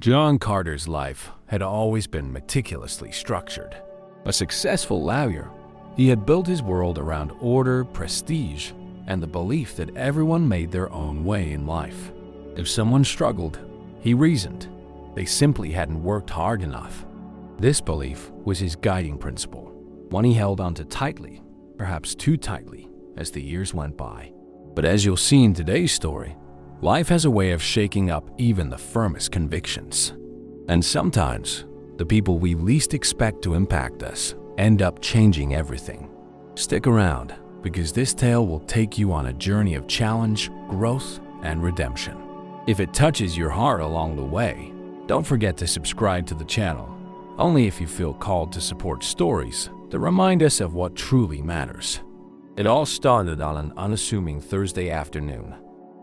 John Carter's life had always been meticulously structured. A successful lawyer, he had built his world around order, prestige, and the belief that everyone made their own way in life. If someone struggled, he reasoned, they simply hadn't worked hard enough. This belief was his guiding principle, one he held onto tightly, perhaps too tightly, as the years went by. But as you'll see in today's story, life has a way of shaking up even the firmest convictions. And sometimes, the people we least expect to impact us end up changing everything. Stick around, because this tale will take you on a journey of challenge, growth, and redemption. If it touches your heart along the way, don't forget to subscribe to the channel, only if you feel called to support stories that remind us of what truly matters. It all started on an unassuming Thursday afternoon.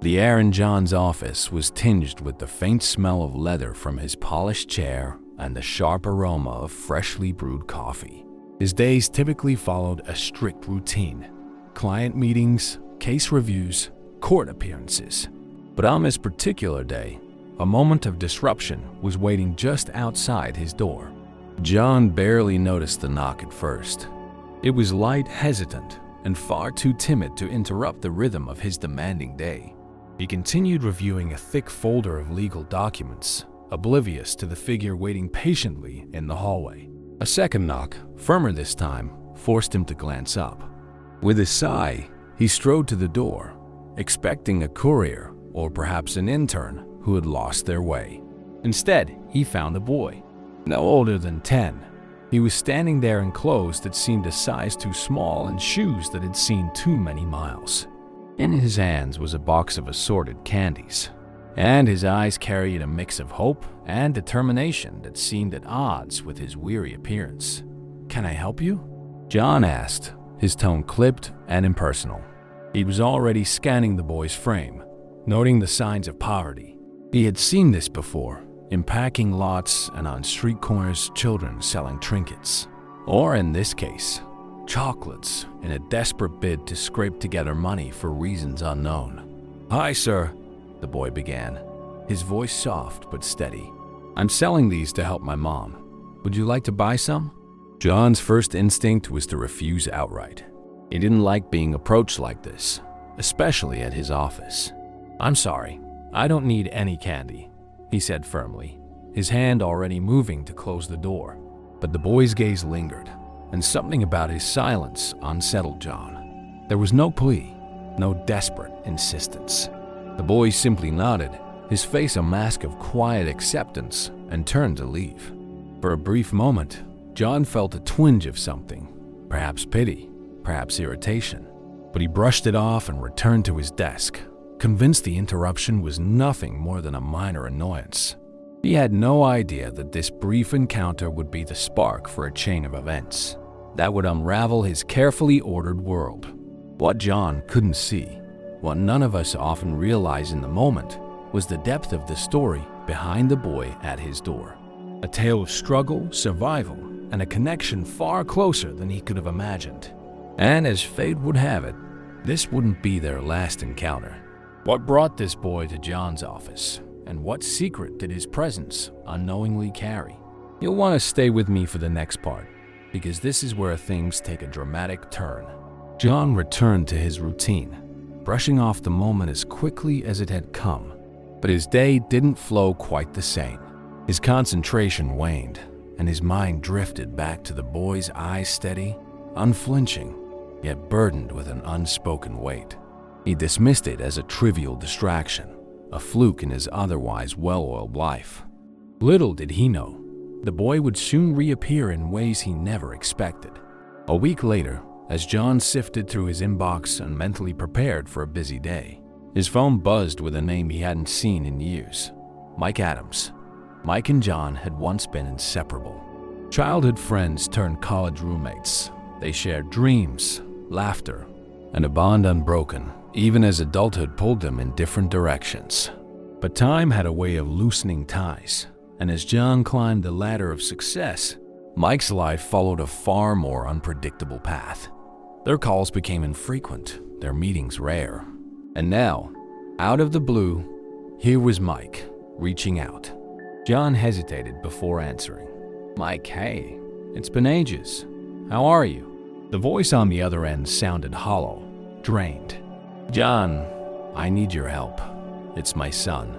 The air in John's office was tinged with the faint smell of leather from his polished chair and the sharp aroma of freshly brewed coffee. His days typically followed a strict routine: client meetings, case reviews, court appearances. But on this particular day, a moment of disruption was waiting just outside his door. John barely noticed the knock at first. It was light, hesitant, and far too timid to interrupt the rhythm of his demanding day. He continued reviewing a thick folder of legal documents, oblivious to the figure waiting patiently in the hallway. A second knock, firmer this time, forced him to glance up. With a sigh, he strode to the door, expecting a courier or perhaps an intern who had lost their way. Instead, he found a boy, no older than 10. He was standing there in clothes that seemed a size too small and shoes that had seen too many miles. In his hands was a box of assorted candies, and his eyes carried a mix of hope and determination that seemed at odds with his weary appearance. "Can I help you?" John asked, his tone clipped and impersonal. He was already scanning the boy's frame, noting the signs of poverty. He had seen this before, in packing lots and on street corners, children selling trinkets. Or in this case, chocolates in a desperate bid to scrape together money for reasons unknown. "Hi, sir," the boy began, his voice soft but steady. "I'm selling these to help my mom. Would you like to buy some?" John's first instinct was to refuse outright. He didn't like being approached like this, especially at his office. "I'm sorry, I don't need any candy," he said firmly, his hand already moving to close the door. But the boy's gaze lingered, and something about his silence unsettled John. There was no plea, no desperate insistence. The boy simply nodded, his face a mask of quiet acceptance, and turned to leave. For a brief moment, John felt a twinge of something, perhaps pity, perhaps irritation. But he brushed it off and returned to his desk, convinced the interruption was nothing more than a minor annoyance. He had no idea that this brief encounter would be the spark for a chain of events that would unravel his carefully ordered world. What John couldn't see, what none of us often realize in the moment, was the depth of the story behind the boy at his door. A tale of struggle, survival, and a connection far closer than he could have imagined. And as fate would have it, this wouldn't be their last encounter. What brought this boy to John's office, and what secret did his presence unknowingly carry? You'll want to stay with me for the next part, because this is where things take a dramatic turn. John returned to his routine, brushing off the moment as quickly as it had come. But his day didn't flow quite the same. His concentration waned, and his mind drifted back to the boy's eyes steady, unflinching, yet burdened with an unspoken weight. He dismissed it as a trivial distraction, a fluke in his otherwise well-oiled life. Little did he know, the boy would soon reappear in ways he never expected. A week later, as John sifted through his inbox and mentally prepared for a busy day, his phone buzzed with a name he hadn't seen in years: Mike Adams. Mike and John had once been inseparable. Childhood friends turned college roommates. They shared dreams, laughter, and a bond unbroken, even as adulthood pulled them in different directions. But time had a way of loosening ties, and as John climbed the ladder of success, Mike's life followed a far more unpredictable path. Their calls became infrequent, their meetings rare. And now, out of the blue, here was Mike, reaching out. John hesitated before answering. "Mike, hey, it's been ages. How are you?" The voice on the other end sounded hollow, drained. "John, I need your help. It's my son,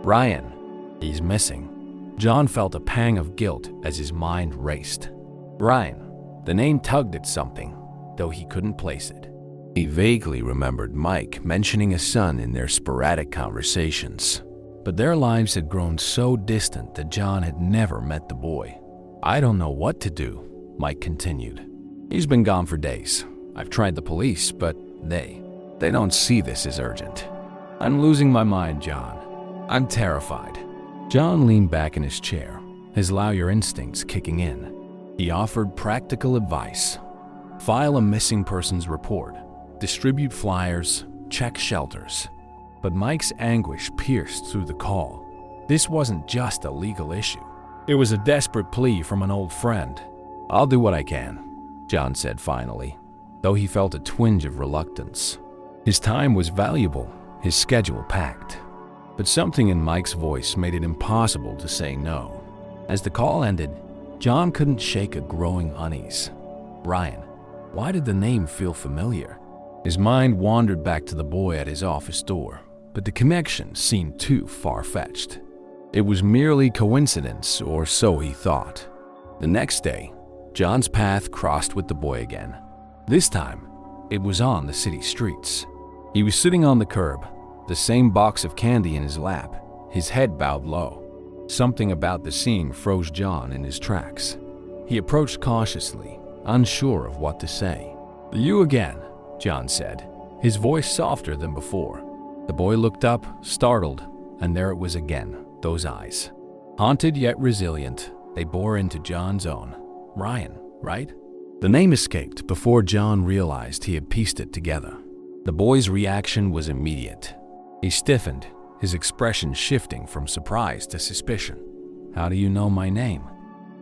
Ryan. He's missing." John felt a pang of guilt as his mind raced. Ryan, the name tugged at something, though he couldn't place it. He vaguely remembered Mike mentioning a son in their sporadic conversations, but their lives had grown so distant that John had never met the boy. "I don't know what to do," Mike continued. "He's been gone for days. I've tried the police, but they don't see this as urgent. I'm losing my mind, John. I'm terrified." John leaned back in his chair, his lawyer instincts kicking in. He offered practical advice. File a missing persons report, distribute flyers, check shelters. But Mike's anguish pierced through the call. This wasn't just a legal issue. It was a desperate plea from an old friend. "I'll do what I can," John said finally, though he felt a twinge of reluctance. His time was valuable, his schedule packed. But something in Mike's voice made it impossible to say no. As the call ended, John couldn't shake a growing unease. Ryan. Why did the name feel familiar? His mind wandered back to the boy at his office door, but the connection seemed too far-fetched. It was merely coincidence, or so he thought. The next day, John's path crossed with the boy again. This time, it was on the city streets. He was sitting on the curb, the same box of candy in his lap, his head bowed low. Something about the scene froze John in his tracks. He approached cautiously, unsure of what to say. "You again," John said, his voice softer than before. The boy looked up, startled, and there it was again, those eyes. Haunted yet resilient, they bore into John's own. Ryan, right? The name escaped before John realized he had pieced it together. The boy's reaction was immediate. He stiffened, his expression shifting from surprise to suspicion. "How do you know my name?"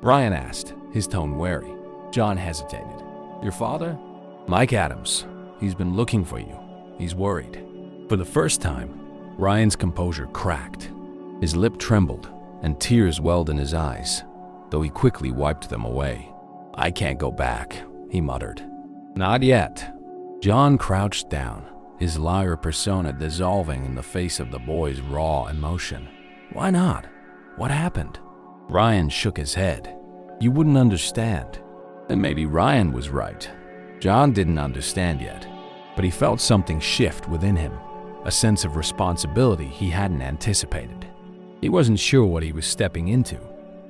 Ryan asked, his tone wary. John hesitated. "Your father?" "Mike Adams. He's been looking for you. He's worried." For the first time, Ryan's composure cracked. His lip trembled, and tears welled in his eyes, though he quickly wiped them away. "I can't go back," he muttered. "Not yet." John crouched down, his lawyer persona dissolving in the face of the boy's raw emotion. "Why not? What happened?" Ryan shook his head. "You wouldn't understand." And maybe Ryan was right. John didn't understand yet, but he felt something shift within him, a sense of responsibility he hadn't anticipated. He wasn't sure what he was stepping into,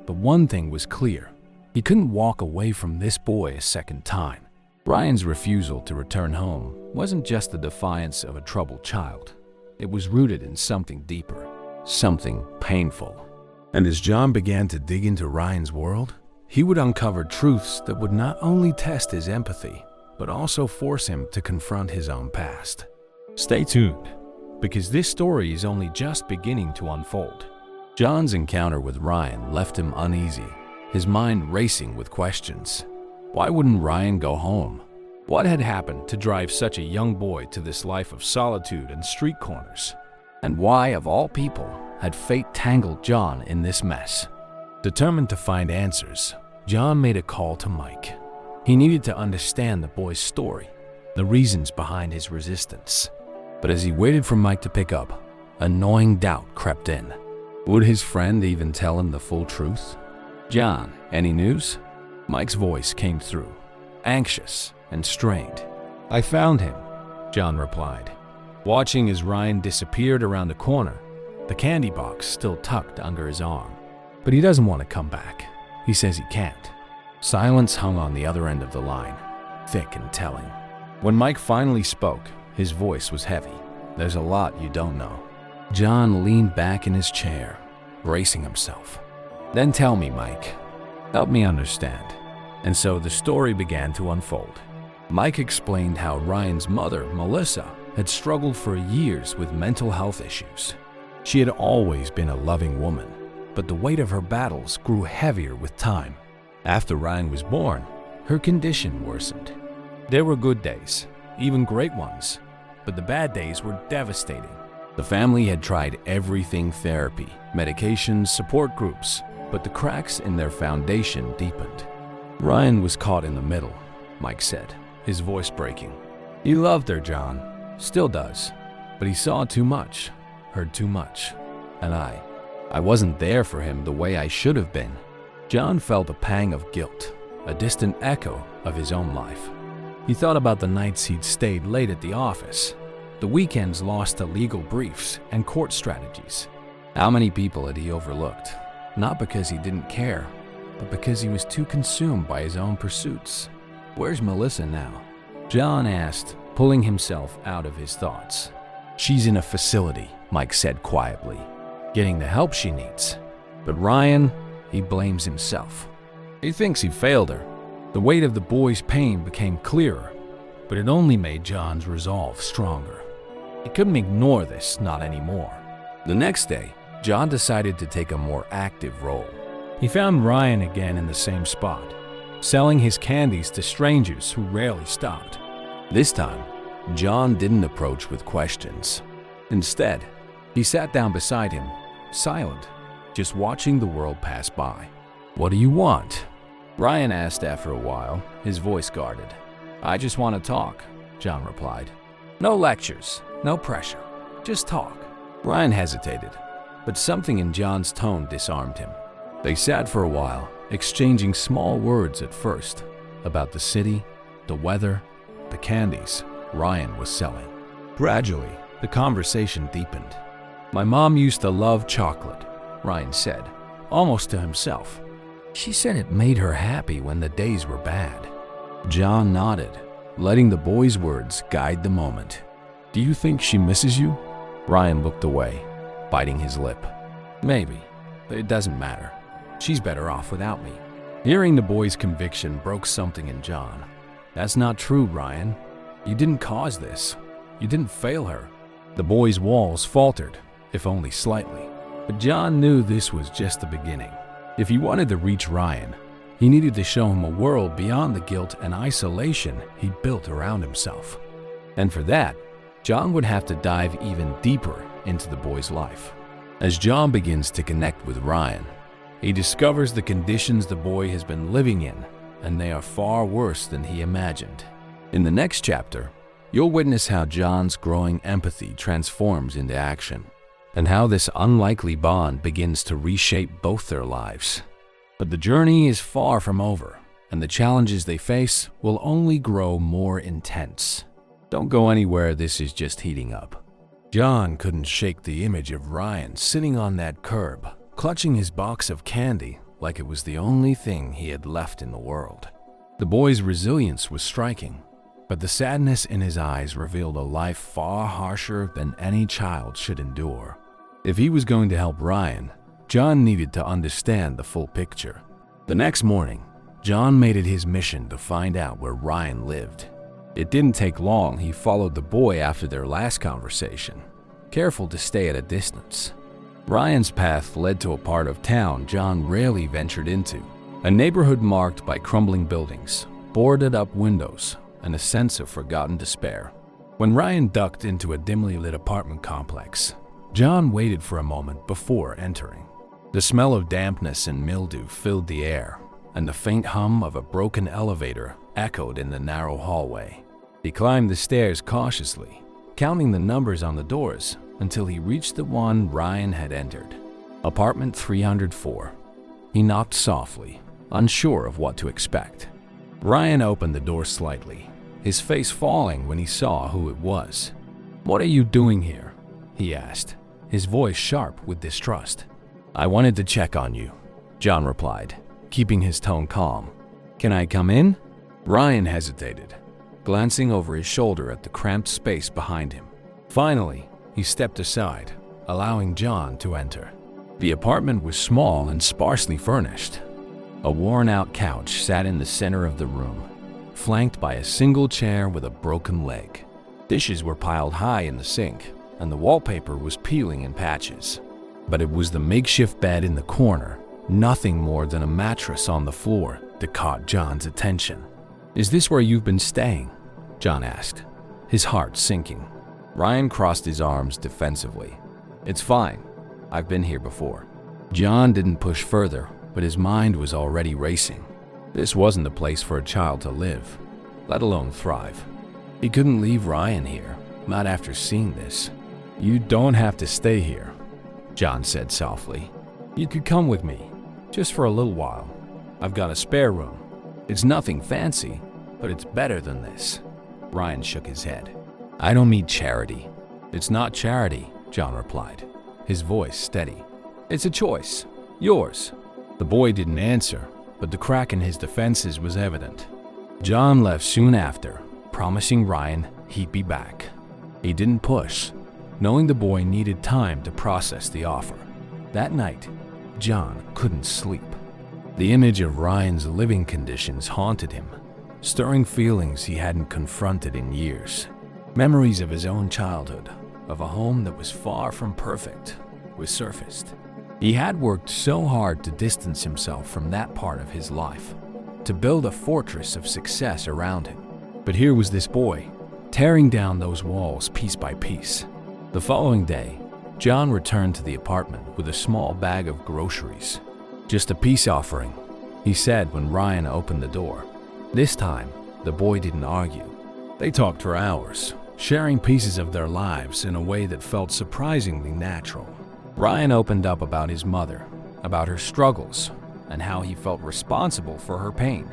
but one thing was clear. He couldn't walk away from this boy a second time. Ryan's refusal to return home wasn't just the defiance of a troubled child. It was rooted in something deeper, something painful. And as John began to dig into Ryan's world, he would uncover truths that would not only test his empathy, but also force him to confront his own past. Stay tuned, because this story is only just beginning to unfold. John's encounter with Ryan left him uneasy, his mind racing with questions. Why wouldn't Ryan go home? What had happened to drive such a young boy to this life of solitude and street corners? And why, of all people, had fate tangled John in this mess? Determined to find answers, John made a call to Mike. He needed to understand the boy's story, the reasons behind his resistance. But as he waited for Mike to pick up, a gnawing doubt crept in. Would his friend even tell him the full truth? "John, any news?" Mike's voice came through, anxious and strained. "I found him," John replied, watching as Ryan disappeared around the corner, the candy box still tucked under his arm. "But he doesn't want to come back. He says he can't." Silence hung on the other end of the line, thick and telling. When Mike finally spoke, his voice was heavy. "There's a lot you don't know." John leaned back in his chair, bracing himself. "Then tell me, Mike. Help me understand." And so the story began to unfold. Mike explained how Ryan's mother, Melissa, had struggled for years with mental health issues. She had always been a loving woman, but the weight of her battles grew heavier with time. After Ryan was born, her condition worsened. There were good days, even great ones, but the bad days were devastating. The family had tried everything: therapy, medications, support groups, but the cracks in their foundation deepened. Ryan was caught in the middle, Mike said, his voice breaking. He loved her, John, still does, but he saw too much, heard too much, and I wasn't there for him the way I should have been. John felt a pang of guilt, a distant echo of his own life. He thought about the nights he'd stayed late at the office, the weekends lost to legal briefs and court strategies. How many people had he overlooked? Not because he didn't care, but because he was too consumed by his own pursuits. Where's Melissa now? John asked, pulling himself out of his thoughts. She's in a facility, Mike said quietly, getting the help she needs. But Ryan, he blames himself. He thinks he failed her. The weight of the boy's pain became clearer, but it only made John's resolve stronger. He couldn't ignore this, not anymore. The next day, John decided to take a more active role. He found Ryan again in the same spot, selling his candies to strangers who rarely stopped. This time, John didn't approach with questions. Instead, he sat down beside him, silent, just watching the world pass by. What do you want? Ryan asked after a while, his voice guarded. I just want to talk, John replied. No lectures, no pressure, just talk. Ryan hesitated, but something in John's tone disarmed him. They sat for a while, exchanging small words at first, about the city, the weather, the candies Ryan was selling. Gradually, the conversation deepened. My mom used to love chocolate, Ryan said, almost to himself. She said it made her happy when the days were bad. John nodded, letting the boy's words guide the moment. Do you think she misses you? Ryan looked away, biting his lip. Maybe, but it doesn't matter. She's better off without me. Hearing the boy's conviction broke something in John. That's not true, Ryan. You didn't cause this. You didn't fail her. The boy's walls faltered, if only slightly. But John knew this was just the beginning. If he wanted to reach Ryan, he needed to show him a world beyond the guilt and isolation he'd built around himself. And for that, John would have to dive even deeper into the boy's life. As John begins to connect with Ryan, he discovers the conditions the boy has been living in, and they are far worse than he imagined. In the next chapter, you'll witness how John's growing empathy transforms into action, and how this unlikely bond begins to reshape both their lives. But the journey is far from over, and the challenges they face will only grow more intense. Don't go anywhere, this is just heating up. John couldn't shake the image of Ryan sitting on that curb, clutching his box of candy like it was the only thing he had left in the world. The boy's resilience was striking, but the sadness in his eyes revealed a life far harsher than any child should endure. If he was going to help Ryan, John needed to understand the full picture. The next morning, John made it his mission to find out where Ryan lived. It didn't take long. He followed the boy after their last conversation, careful to stay at a distance. Ryan's path led to a part of town John rarely ventured into, a neighborhood marked by crumbling buildings, boarded-up windows, and a sense of forgotten despair. When Ryan ducked into a dimly lit apartment complex, John waited for a moment before entering. The smell of dampness and mildew filled the air, and the faint hum of a broken elevator echoed in the narrow hallway. He climbed the stairs cautiously, counting the numbers on the doors until he reached the one Ryan had entered. Apartment 304. He knocked softly, unsure of what to expect. Ryan opened the door slightly, his face falling when he saw who it was. "What are you doing here?" he asked, his voice sharp with distrust. "I wanted to check on you," John replied, keeping his tone calm. "Can I come in?" Ryan hesitated, glancing over his shoulder at the cramped space behind him. Finally, he stepped aside, allowing John to enter. The apartment was small and sparsely furnished. A worn-out couch sat in the center of the room, flanked by a single chair with a broken leg. Dishes were piled high in the sink, and the wallpaper was peeling in patches. But it was the makeshift bed in the corner, nothing more than a mattress on the floor, that caught John's attention. "Is this where you've been staying?" John asked, his heart sinking. Ryan crossed his arms defensively. "It's fine. I've been here before." John didn't push further, but his mind was already racing. This wasn't a place for a child to live, let alone thrive. He couldn't leave Ryan here, not after seeing this. "You don't have to stay here," John said softly. "You could come with me, just for a little while. I've got a spare room. It's nothing fancy, but it's better than this." Ryan shook his head. "I don't mean charity." "It's not charity," John replied, his voice steady. "It's a choice. Yours." The boy didn't answer, but the crack in his defenses was evident. John left soon after, promising Ryan he'd be back. He didn't push, knowing the boy needed time to process the offer. That night, John couldn't sleep. The image of Ryan's living conditions haunted him, stirring feelings he hadn't confronted in years. Memories of his own childhood, of a home that was far from perfect, resurfaced. He had worked so hard to distance himself from that part of his life, to build a fortress of success around him. But here was this boy, tearing down those walls piece by piece. The following day, John returned to the apartment with a small bag of groceries. "Just a peace offering," he said when Ryan opened the door. This time, the boy didn't argue. They talked for hours, sharing pieces of their lives in a way that felt surprisingly natural. Ryan opened up about his mother, about her struggles, and how he felt responsible for her pain.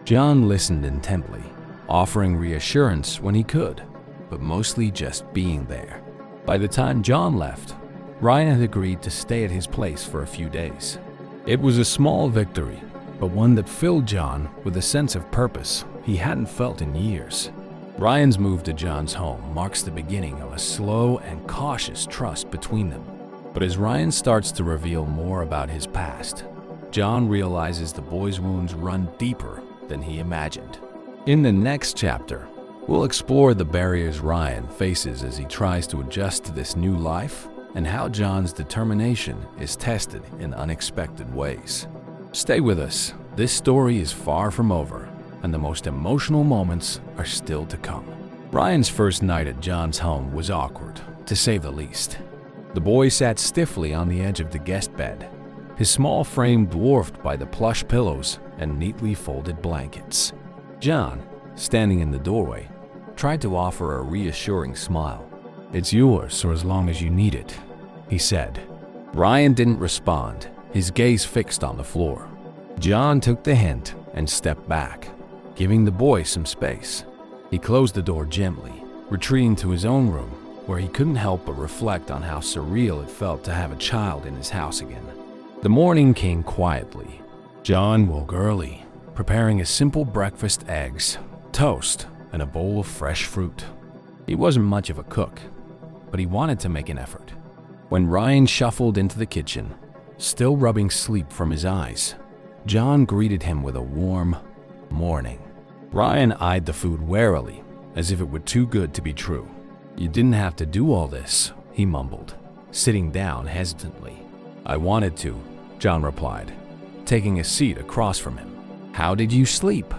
John listened intently, offering reassurance when he could, but mostly just being there. By the time John left, Ryan had agreed to stay at his place for a few days. It was a small victory, but one that filled John with a sense of purpose he hadn't felt in years. Ryan's move to John's home marks the beginning of a slow and cautious trust between them. But as Ryan starts to reveal more about his past, John realizes the boy's wounds run deeper than he imagined. In the next chapter, we'll explore the barriers Ryan faces as he tries to adjust to this new life and how John's determination is tested in unexpected ways. Stay with us. This story is far from over, and the most emotional moments are still to come. Ryan's first night at John's home was awkward, to say the least. The boy sat stiffly on the edge of the guest bed, his small frame dwarfed by the plush pillows and neatly folded blankets. John, standing in the doorway, tried to offer a reassuring smile. "It's yours for as long as you need it," he said. Ryan didn't respond, his gaze fixed on the floor. John took the hint and stepped back, giving the boy some space. He closed the door gently, retreating to his own room, where he couldn't help but reflect on how surreal it felt to have a child in his house again. The morning came quietly. John woke early, preparing a simple breakfast: eggs, toast, and a bowl of fresh fruit. He wasn't much of a cook, but he wanted to make an effort. When Ryan shuffled into the kitchen, still rubbing sleep from his eyes, John greeted him with a warm morning. Ryan eyed the food warily, as if it were too good to be true. "You didn't have to do all this," he mumbled, sitting down hesitantly. "I wanted to," John replied, taking a seat across from him. "How did you sleep?"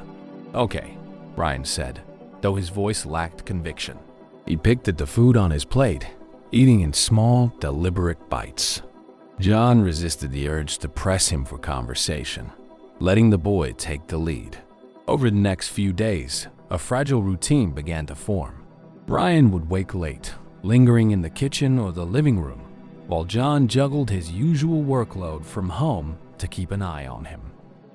"Okay," Ryan said, though his voice lacked conviction. He picked at the food on his plate, eating in small, deliberate bites. John resisted the urge to press him for conversation, letting the boy take the lead. Over the next few days, a fragile routine began to form. Ryan would wake late, lingering in the kitchen or the living room, while John juggled his usual workload from home to keep an eye on him.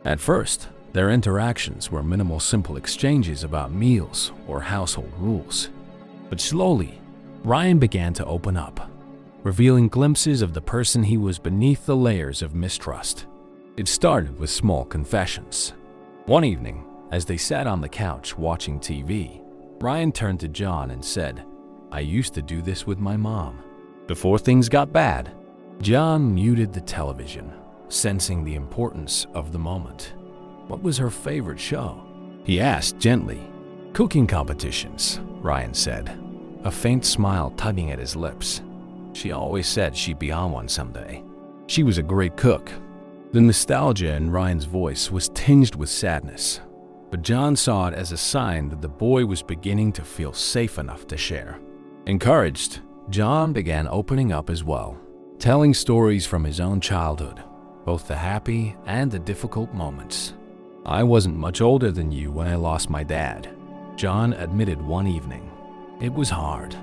At first, their interactions were minimal, simple exchanges about meals or household rules. But slowly, Ryan began to open up, revealing glimpses of the person he was beneath the layers of mistrust. It started with small confessions. One evening, as they sat on the couch watching TV, Ryan turned to John and said, "I used to do this with my mom." Before things got bad, John muted the television, sensing the importance of the moment. What was her favorite show? He asked gently. "Cooking competitions," Ryan said, a faint smile tugging at his lips. "She always said she'd be on one someday. She was a great cook." The nostalgia in Ryan's voice was tinged with sadness, but John saw it as a sign that the boy was beginning to feel safe enough to share. Encouraged, John began opening up as well, telling stories from his own childhood, both the happy and the difficult moments. "I wasn't much older than you when I lost my dad," John admitted one evening. "It was hard.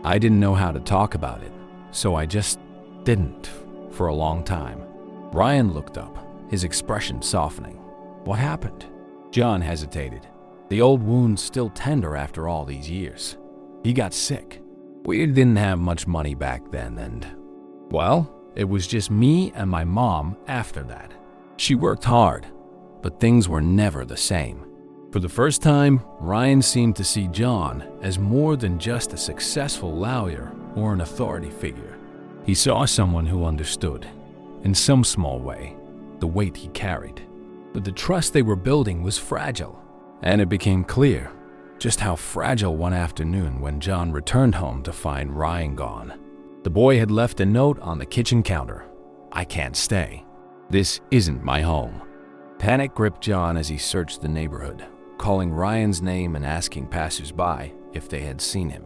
I didn't know how to talk about it, so I just didn't for a long time." Ryan looked up, his expression softening. "What happened?" John hesitated, the old wound still tender after all these years. "He got sick. We didn't have much money back then, and, well, it was just me and my mom after that. She worked hard, but things were never the same." For the first time, Ryan seemed to see John as more than just a successful lawyer or an authority figure. He saw someone who understood, in some small way, the weight he carried. But the trust they were building was fragile, and it became clear just how fragile one afternoon when John returned home to find Ryan gone. The boy had left a note on the kitchen counter. "I can't stay. This isn't my home." Panic gripped John as he searched the neighborhood, calling Ryan's name and asking passers-by if they had seen him.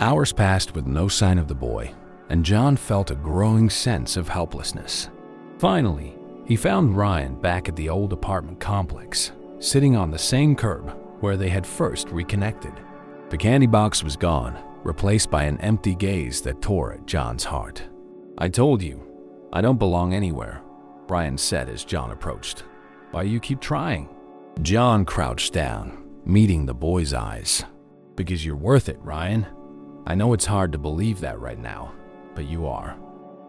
Hours passed with no sign of the boy, and John felt a growing sense of helplessness. Finally, he found Ryan back at the old apartment complex, sitting on the same curb where they had first reconnected. The candy box was gone, replaced by an empty gaze that tore at John's heart. "I told you, I don't belong anywhere," Ryan said as John approached. "Why you keep trying?" John crouched down, meeting the boy's eyes. "Because you're worth it, Ryan. I know it's hard to believe that right now, but you are."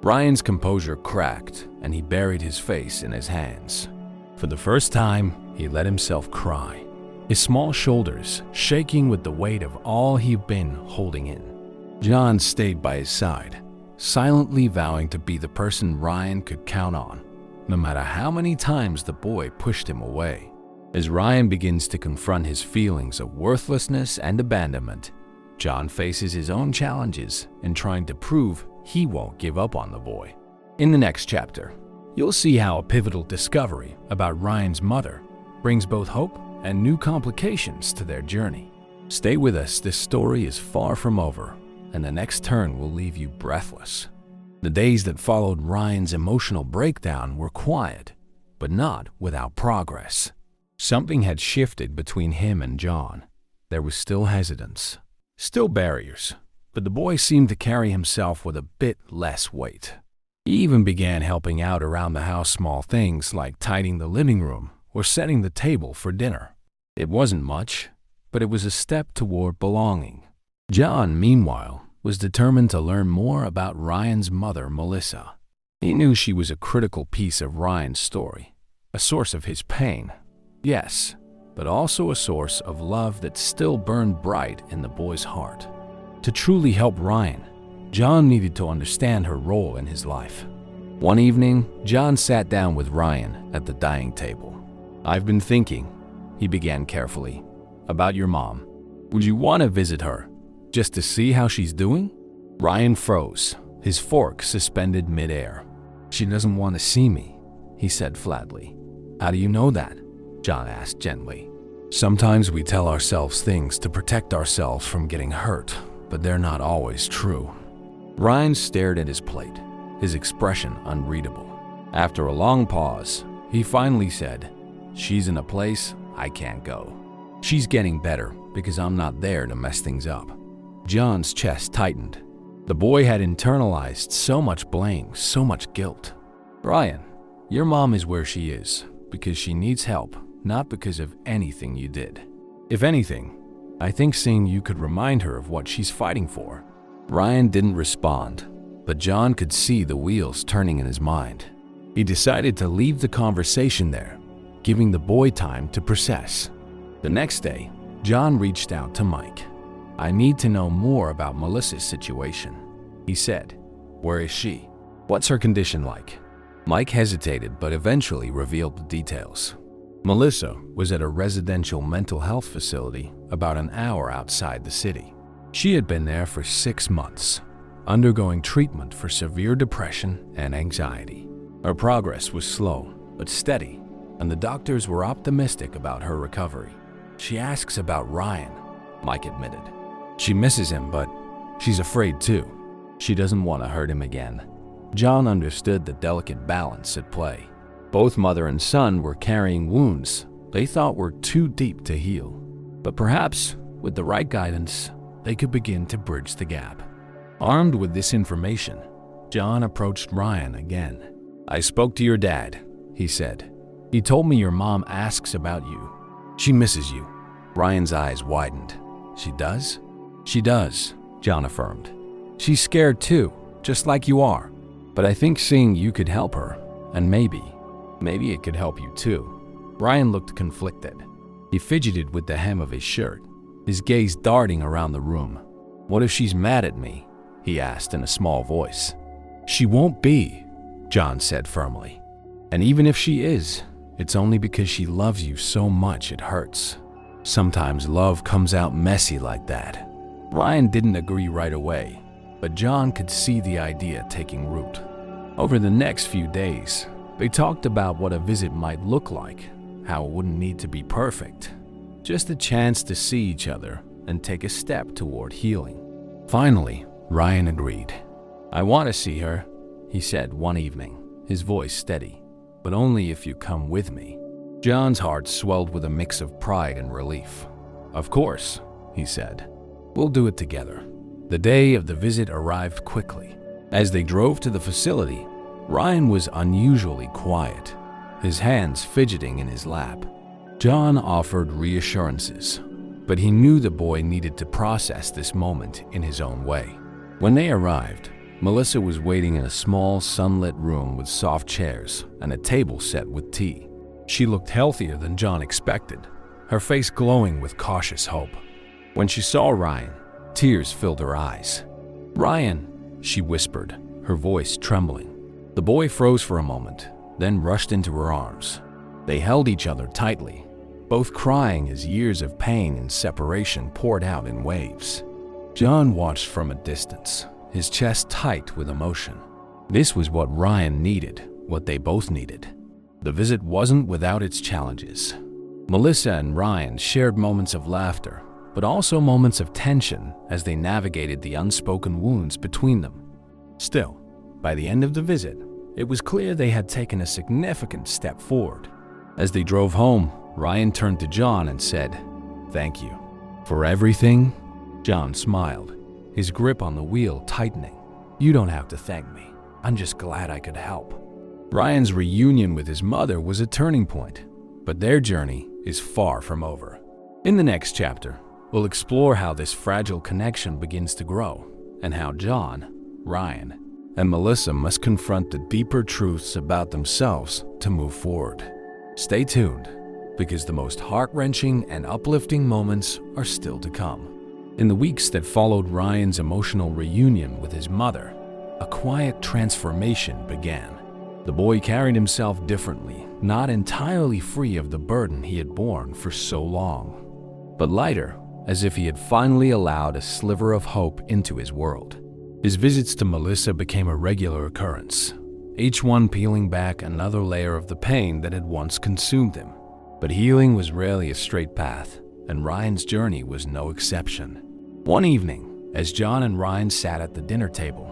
Ryan's composure cracked, and he buried his face in his hands. For the first time, he let himself cry, his small shoulders shaking with the weight of all he'd been holding in. John stayed by his side, silently vowing to be the person Ryan could count on, no matter how many times the boy pushed him away. As Ryan begins to confront his feelings of worthlessness and abandonment, John faces his own challenges in trying to prove he won't give up on the boy. In the next chapter, you'll see how a pivotal discovery about Ryan's mother brings both hope and new complications to their journey. Stay with us, this story is far from over, and the next turn will leave you breathless. The days that followed Ryan's emotional breakdown were quiet, but not without progress. Something had shifted between him and John. There was still hesitance, still barriers, but the boy seemed to carry himself with a bit less weight. He even began helping out around the house, small things like tidying the living room or setting the table for dinner. It wasn't much, but it was a step toward belonging. John, meanwhile, was determined to learn more about Ryan's mother, Melissa. He knew she was a critical piece of Ryan's story, a source of his pain, yes, but also a source of love that still burned bright in the boy's heart. To truly help Ryan, John needed to understand her role in his life. One evening, John sat down with Ryan at the dining table. "I've been thinking," he began carefully, "about your mom. Would you want to visit her, just to see how she's doing?" Ryan froze, his fork suspended midair. "She doesn't want to see me," he said flatly. "How do you know that?" John asked gently. "Sometimes we tell ourselves things to protect ourselves from getting hurt, but they're not always true." Ryan stared at his plate, his expression unreadable. After a long pause, he finally said, "She's in a place I can't go. She's getting better because I'm not there to mess things up." John's chest tightened. The boy had internalized so much blame, so much guilt. "Ryan, your mom is where she is because she needs help, not because of anything you did. If anything, I think seeing you could remind her of what she's fighting for." Ryan didn't respond, but John could see the wheels turning in his mind. He decided to leave the conversation there, giving the boy time to process. The next day, John reached out to Mike. "I need to know more about Melissa's situation," he said. "Where is she? What's her condition like?" Mike hesitated but eventually revealed the details. Melissa was at a residential mental health facility about an hour outside the city. She had been there for 6 months, undergoing treatment for severe depression and anxiety. Her progress was slow but steady, and the doctors were optimistic about her recovery. "She asks about Ryan," Mike admitted. "She misses him, but She's afraid too. She doesn't want to hurt him again. John understood the delicate balance at play. Both mother and son were carrying wounds they thought were too deep to heal. But perhaps, with the right guidance, they could begin to bridge the gap. Armed with this information, John approached Ryan again. "I spoke to your dad," he said. "He told me your mom asks about you. She misses you." Ryan's eyes widened. "She does?" "She does," John affirmed. "She's scared too, just like you are. But I think seeing you could help her, and maybe it could help you too." Ryan looked conflicted. He fidgeted with the hem of his shirt, his gaze darting around the room. "What if she's mad at me?" he asked in a small voice. "She won't be," John said firmly. "And even if she is, it's only because she loves you so much it hurts. Sometimes love comes out messy like that." Ryan didn't agree right away, but John could see the idea taking root. Over the next few days, they talked about what a visit might look like, how it wouldn't need to be perfect, just a chance to see each other and take a step toward healing. Finally, Ryan agreed. "I want to see her," he said one evening, his voice steady, "but only if you come with me." John's heart swelled with a mix of pride and relief. "Of course," he said. "We'll do it together." The day of the visit arrived quickly. As they drove to the facility, Ryan was unusually quiet, his hands fidgeting in his lap. John offered reassurances, but he knew the boy needed to process this moment in his own way. When they arrived, Melissa was waiting in a small, sunlit room with soft chairs and a table set with tea. She looked healthier than John expected, her face glowing with cautious hope. When she saw Ryan, tears filled her eyes. "Ryan," she whispered, her voice trembling. The boy froze for a moment, then rushed into her arms. They held each other tightly, both crying as years of pain and separation poured out in waves. John watched from a distance, his chest tight with emotion. This was what Ryan needed, what they both needed. The visit wasn't without its challenges. Melissa and Ryan shared moments of laughter, but also moments of tension as they navigated the unspoken wounds between them. Still, by the end of the visit, it was clear they had taken a significant step forward. As they drove home, Ryan turned to John and said, "Thank you." "For everything?" John smiled, his grip on the wheel tightening. "You don't have to thank me. I'm just glad I could help." Ryan's reunion with his mother was a turning point, but their journey is far from over. In the next chapter, we'll explore how this fragile connection begins to grow and how John, Ryan, and Melissa must confront the deeper truths about themselves to move forward. Stay tuned, because the most heart-wrenching and uplifting moments are still to come. In the weeks that followed Ryan's emotional reunion with his mother, a quiet transformation began. The boy carried himself differently, not entirely free of the burden he had borne for so long, but lighter, as if he had finally allowed a sliver of hope into his world. His visits to Melissa became a regular occurrence, each one peeling back another layer of the pain that had once consumed him. But healing was rarely a straight path, and Ryan's journey was no exception. One evening, as John and Ryan sat at the dinner table,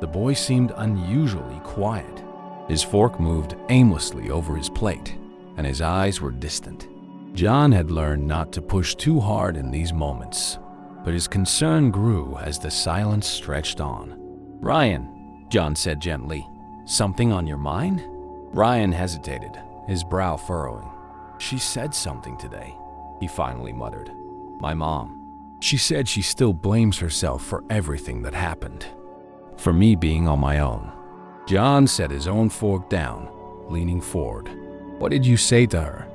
the boy seemed unusually quiet. His fork moved aimlessly over his plate, and his eyes were distant. John had learned not to push too hard in these moments, but his concern grew as the silence stretched on. "Ryan," John said gently, "something on your mind?" Ryan hesitated, his brow furrowing. "She said something today," he finally muttered. "My mom. She said she still blames herself for everything that happened, for me being on my own." John set his own fork down, leaning forward. "What did you say to her?"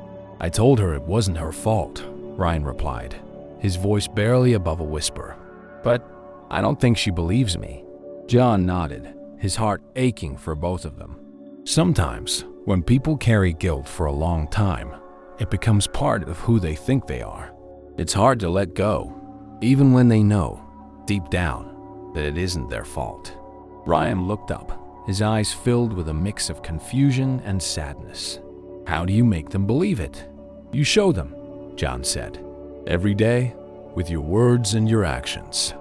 "I told her it wasn't her fault," Ryan replied, his voice barely above a whisper. "But I don't think she believes me." John nodded, his heart aching for both of them. Sometimes, when people carry guilt for a long time, it becomes part of who they think they are. It's hard to let go, even when they know, deep down, that it isn't their fault. Ryan looked up, his eyes filled with a mix of confusion and sadness. "How do you make them believe it?" "You show them," John said. "Every day, with your words and your actions."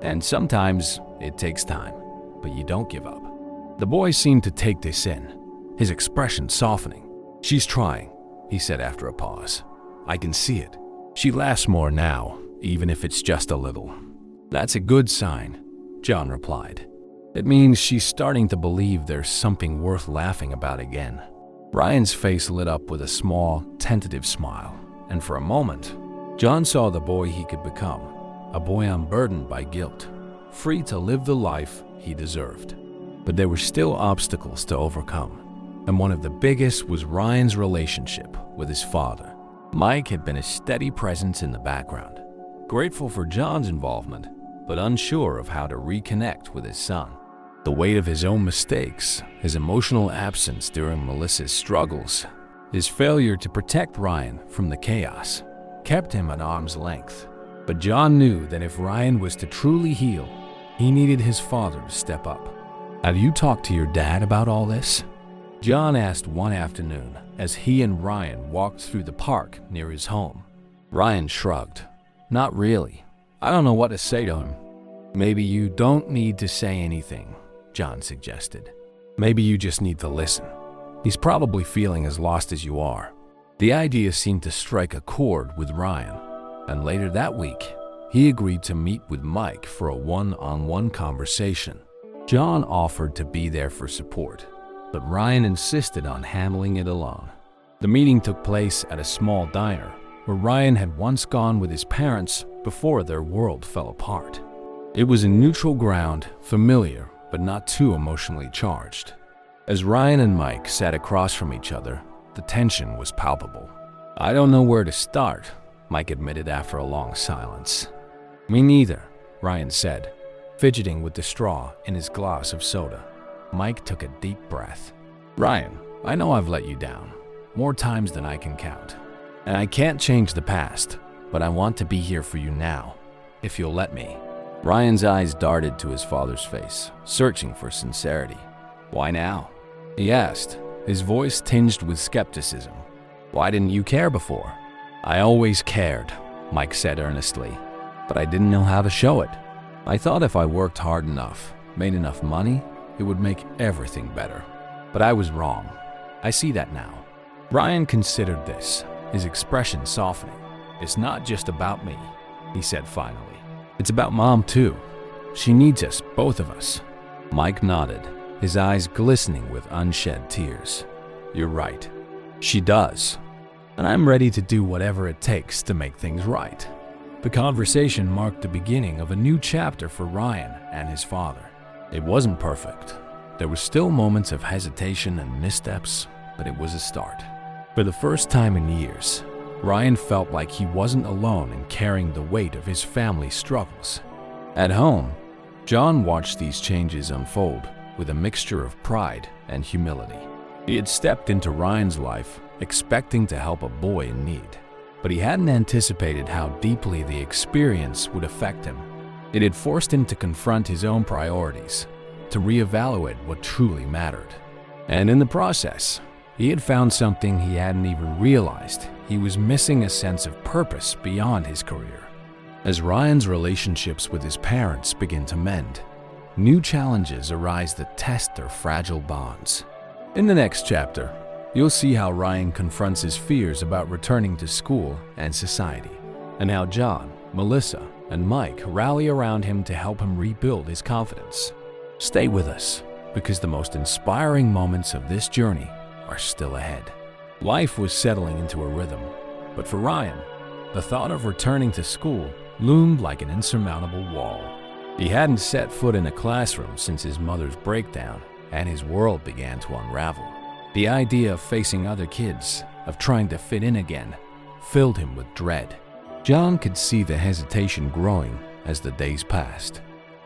And sometimes it takes time, but you don't give up. The boy seemed to take this in, his expression softening. "She's trying," he said after a pause. "I can see it. She laughs more now, even if it's just a little." "That's a good sign," John replied. "It means she's starting to believe there's something worth laughing about again." Ryan's face lit up with a small, tentative smile, and for a moment, John saw the boy he could become, a boy unburdened by guilt, free to live the life he deserved. But there were still obstacles to overcome, and one of the biggest was Ryan's relationship with his father. Mike had been a steady presence in the background, grateful for John's involvement, but unsure of how to reconnect with his son. The weight of his own mistakes, his emotional absence during Melissa's struggles, his failure to protect Ryan from the chaos, kept him at arm's length. But John knew that if Ryan was to truly heal, he needed his father to step up. "Have you talked to your dad about all this?" John asked one afternoon as he and Ryan walked through the park near his home. Ryan shrugged. "Not really. I don't know what to say to him." "Maybe you don't need to say anything," John suggested. "Maybe you just need to listen. He's probably feeling as lost as you are." The idea seemed to strike a chord with Ryan, and later that week, he agreed to meet with Mike for a one-on-one conversation. John offered to be there for support, but Ryan insisted on handling it alone. The meeting took place at a small diner where Ryan had once gone with his parents before their world fell apart. It was a neutral ground, familiar but not too emotionally charged. As Ryan and Mike sat across from each other, the tension was palpable. "I don't know where to start," Mike admitted after a long silence. "Me neither," Ryan said, fidgeting with the straw in his glass of soda. Mike took a deep breath. "Ryan, I know I've let you down, more times than I can count. And I can't change the past, but I want to be here for you now, if you'll let me." Ryan's eyes darted to his father's face, searching for sincerity. "Why now?" he asked, his voice tinged with skepticism. "Why didn't you care before?" "I always cared," Mike said earnestly, "but I didn't know how to show it. I thought if I worked hard enough, made enough money, it would make everything better. But I was wrong. I see that now." Ryan considered this, his expression softening. "It's not just about me," he said finally. "It's about Mom too. She needs us, both of us." Mike nodded, his eyes glistening with unshed tears. "You're right. She does. And I'm ready to do whatever it takes to make things right." The conversation marked the beginning of a new chapter for Ryan and his father. It wasn't perfect. There were still moments of hesitation and missteps, but it was a start. For the first time in years, Ryan felt like he wasn't alone in carrying the weight of his family's struggles. At home, John watched these changes unfold with a mixture of pride and humility. He had stepped into Ryan's life expecting to help a boy in need, but he hadn't anticipated how deeply the experience would affect him. It had forced him to confront his own priorities, to reevaluate what truly mattered. And in the process, he had found something he hadn't even realized. He was missing a sense of purpose beyond his career. As Ryan's relationships with his parents begin to mend, new challenges arise that test their fragile bonds. In the next chapter, you'll see how Ryan confronts his fears about returning to school and society, and how John, Melissa, and Mike rally around him to help him rebuild his confidence. Stay with us, because the most inspiring moments of this journey are still ahead. Life was settling into a rhythm, but for Ryan, the thought of returning to school loomed like an insurmountable wall. He hadn't set foot in a classroom since his mother's breakdown, and his world began to unravel. The idea of facing other kids, of trying to fit in again, filled him with dread. John could see the hesitation growing as the days passed.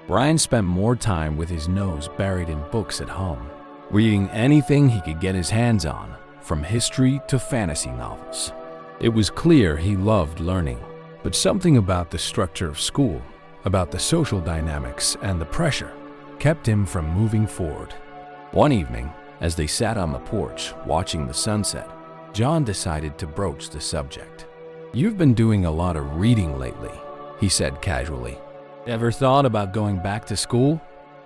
Ryan spent more time with his nose buried in books at home, reading anything he could get his hands on, from history to fantasy novels. It was clear he loved learning, but something about the structure of school, about the social dynamics and the pressure, kept him from moving forward. One evening, as they sat on the porch watching the sunset, John decided to broach the subject. "You've been doing a lot of reading lately," he said casually. Ever thought about going back to school?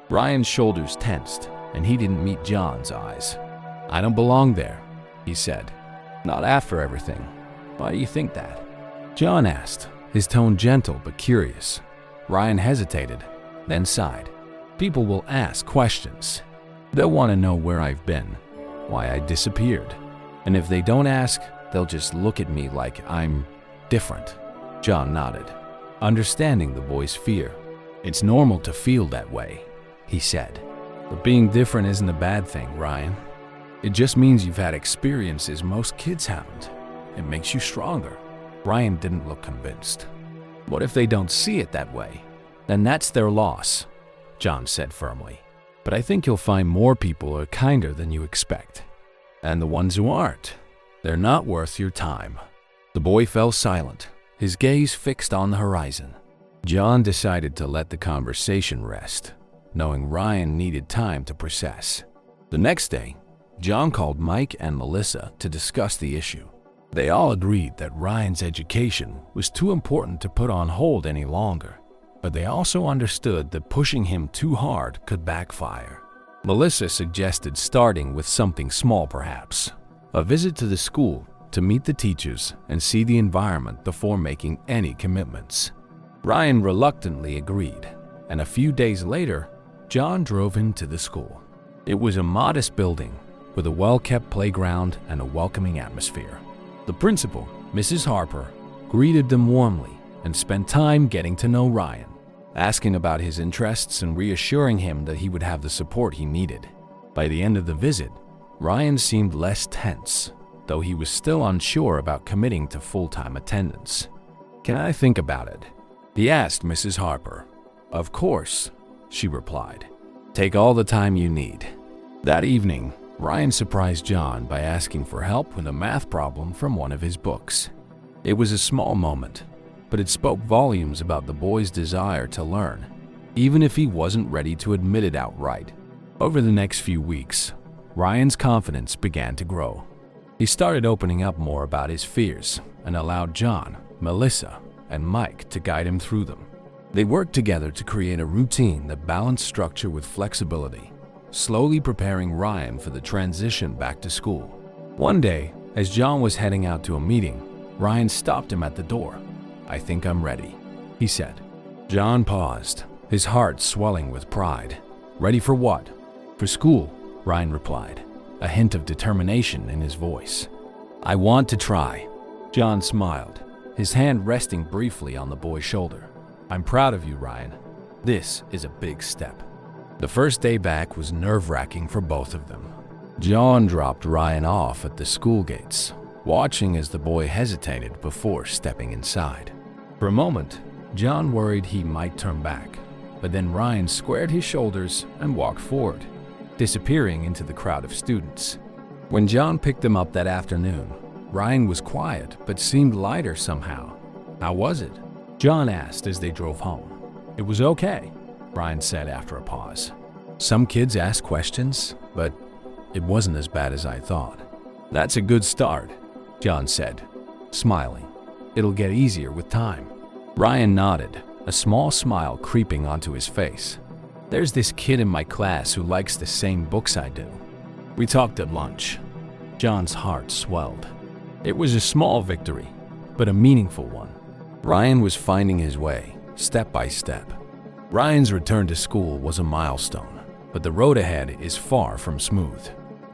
Ryan's shoulders tensed, and he didn't meet John's eyes. I don't belong there, he said. Not after everything. Why do you think that? John asked, his tone gentle but curious. Ryan hesitated, then sighed. People will ask questions. They'll want to know where I've been, why I disappeared. And if they don't ask, they'll just look at me like I'm different. John nodded, understanding the boy's fear. It's normal to feel that way, he said. But being different isn't a bad thing, Ryan. It just means you've had experiences most kids haven't. It makes you stronger. Ryan didn't look convinced. What if they don't see it that way? Then that's their loss, John said firmly. But I think you'll find more people are kinder than you expect. And the ones who aren't, they're not worth your time. The boy fell silent, his gaze fixed on the horizon. John decided to let the conversation rest, knowing Ryan needed time to process. The next day, John called Mike and Melissa to discuss the issue. They all agreed that Ryan's education was too important to put on hold any longer, but they also understood that pushing him too hard could backfire. Melissa suggested starting with something small perhaps, a visit to the school to meet the teachers and see the environment before making any commitments. Ryan reluctantly agreed, and a few days later, John drove him to the school. It was a modest building with a well-kept playground and a welcoming atmosphere. The principal, Mrs. Harper, greeted them warmly and spent time getting to know Ryan, asking about his interests and reassuring him that he would have the support he needed. By the end of the visit, Ryan seemed less tense, though he was still unsure about committing to full-time attendance. "Can I think about it?" he asked Mrs. Harper. "Of course," she replied. "Take all the time you need." That evening, Ryan surprised John by asking for help with a math problem from one of his books. It was a small moment, but it spoke volumes about the boy's desire to learn, even if he wasn't ready to admit it outright. Over the next few weeks, Ryan's confidence began to grow. He started opening up more about his fears and allowed John, Melissa, and Mike to guide him through them. They worked together to create a routine that balanced structure with flexibility, slowly preparing Ryan for the transition back to school. One day, as John was heading out to a meeting, Ryan stopped him at the door. "I think I'm ready," he said. John paused, his heart swelling with pride. "Ready for what?" "For school," Ryan replied, a hint of determination in his voice. "I want to try." John smiled, his hand resting briefly on the boy's shoulder. "I'm proud of you, Ryan. This is a big step." The first day back was nerve-wracking for both of them. John dropped Ryan off at the school gates, watching as the boy hesitated before stepping inside. For a moment, John worried he might turn back, but then Ryan squared his shoulders and walked forward, disappearing into the crowd of students. When John picked him up that afternoon, Ryan was quiet but seemed lighter somehow. "How was it?" John asked as they drove home. "It was okay," Ryan said after a pause. "Some kids ask questions, but it wasn't as bad as I thought." "That's a good start," John said, smiling. "It'll get easier with time." Ryan nodded, a small smile creeping onto his face. "There's this kid in my class who likes the same books I do. We talked at lunch." John's heart swelled. It was a small victory, but a meaningful one. Ryan was finding his way, step by step. Ryan's return to school was a milestone, but the road ahead is far from smooth.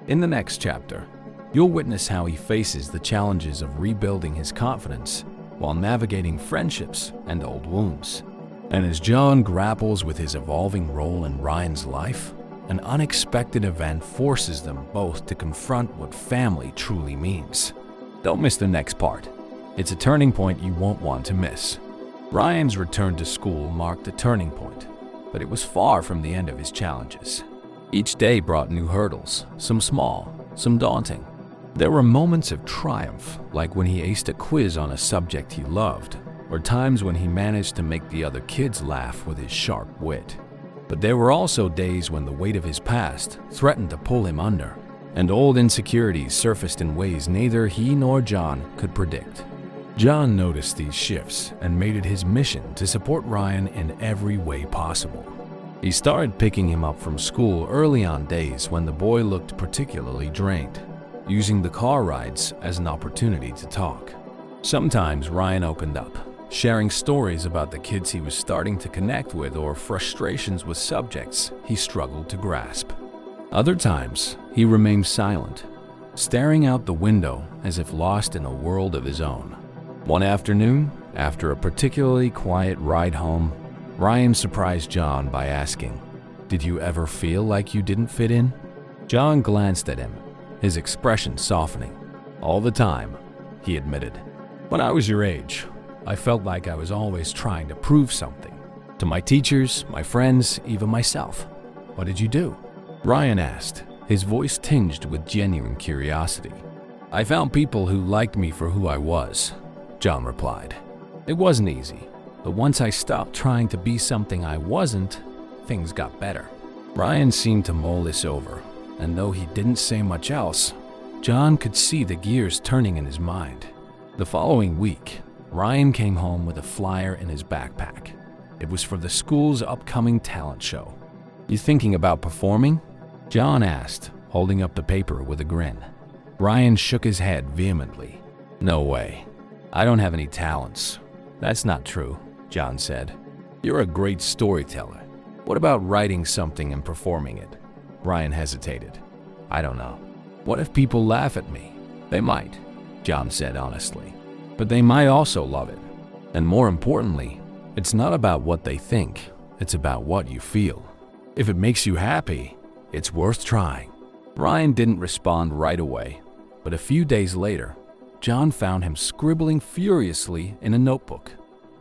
In the next chapter, you'll witness how he faces the challenges of rebuilding his confidence while navigating friendships and old wounds. And as John grapples with his evolving role in Ryan's life, an unexpected event forces them both to confront what family truly means. Don't miss the next part. It's a turning point you won't want to miss. Ryan's return to school marked a turning point, but it was far from the end of his challenges. Each day brought new hurdles, some small, some daunting. There were moments of triumph, like when he aced a quiz on a subject he loved, or times when he managed to make the other kids laugh with his sharp wit. But there were also days when the weight of his past threatened to pull him under, and old insecurities surfaced in ways neither he nor John could predict. John noticed these shifts and made it his mission to support Ryan in every way possible. He started picking him up from school early on days when the boy looked particularly drained, using the car rides as an opportunity to talk. Sometimes Ryan opened up, sharing stories about the kids he was starting to connect with or frustrations with subjects he struggled to grasp. Other times, he remained silent, staring out the window as if lost in a world of his own. One afternoon, after a particularly quiet ride home, Ryan surprised John by asking, "Did you ever feel like you didn't fit in?" John glanced at him, his expression softening. "All the time," he admitted. "When I was your age, I felt like I was always trying to prove something. To my teachers, my friends, even myself." "What did you do?" Ryan asked, his voice tinged with genuine curiosity. "I found people who liked me for who I was," John replied. "It wasn't easy, but once I stopped trying to be something I wasn't, things got better." Ryan seemed to mull this over, and though he didn't say much else, John could see the gears turning in his mind. The following week, Ryan came home with a flyer in his backpack. It was for the school's upcoming talent show. "You thinking about performing?" John asked, holding up the paper with a grin. Ryan shook his head vehemently. "No way. I don't have any talents." "That's not true," John said. "You're a great storyteller. What about writing something and performing it?" Ryan hesitated. "I don't know. What if people laugh at me?" "They might," John said honestly. "But they might also love it. And more importantly, it's not about what they think, it's about what you feel. If it makes you happy, it's worth trying." Ryan didn't respond right away, but a few days later, John found him scribbling furiously in a notebook.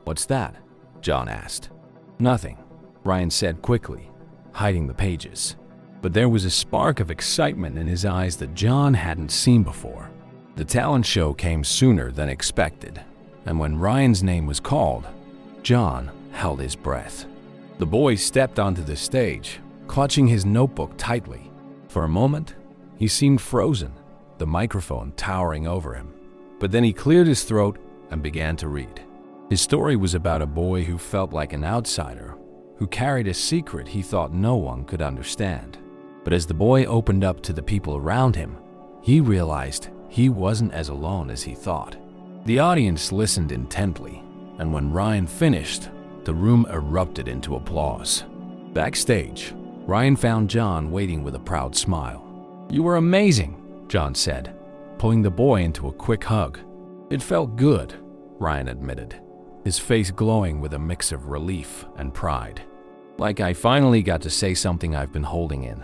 "What's that?" John asked. "Nothing," Ryan said quickly, hiding the pages. But there was a spark of excitement in his eyes that John hadn't seen before. The talent show came sooner than expected, and when Ryan's name was called, John held his breath. The boy stepped onto the stage, clutching his notebook tightly. For a moment, he seemed frozen, the microphone towering over him. But then he cleared his throat and began to read. His story was about a boy who felt like an outsider, who carried a secret he thought no one could understand. But as the boy opened up to the people around him, he realized he wasn't as alone as he thought. The audience listened intently, and when Ryan finished, the room erupted into applause. Backstage, Ryan found John waiting with a proud smile. "You were amazing," John said, pulling the boy into a quick hug. "It felt good," Ryan admitted, his face glowing with a mix of relief and pride. "Like I finally got to say something I've been holding in."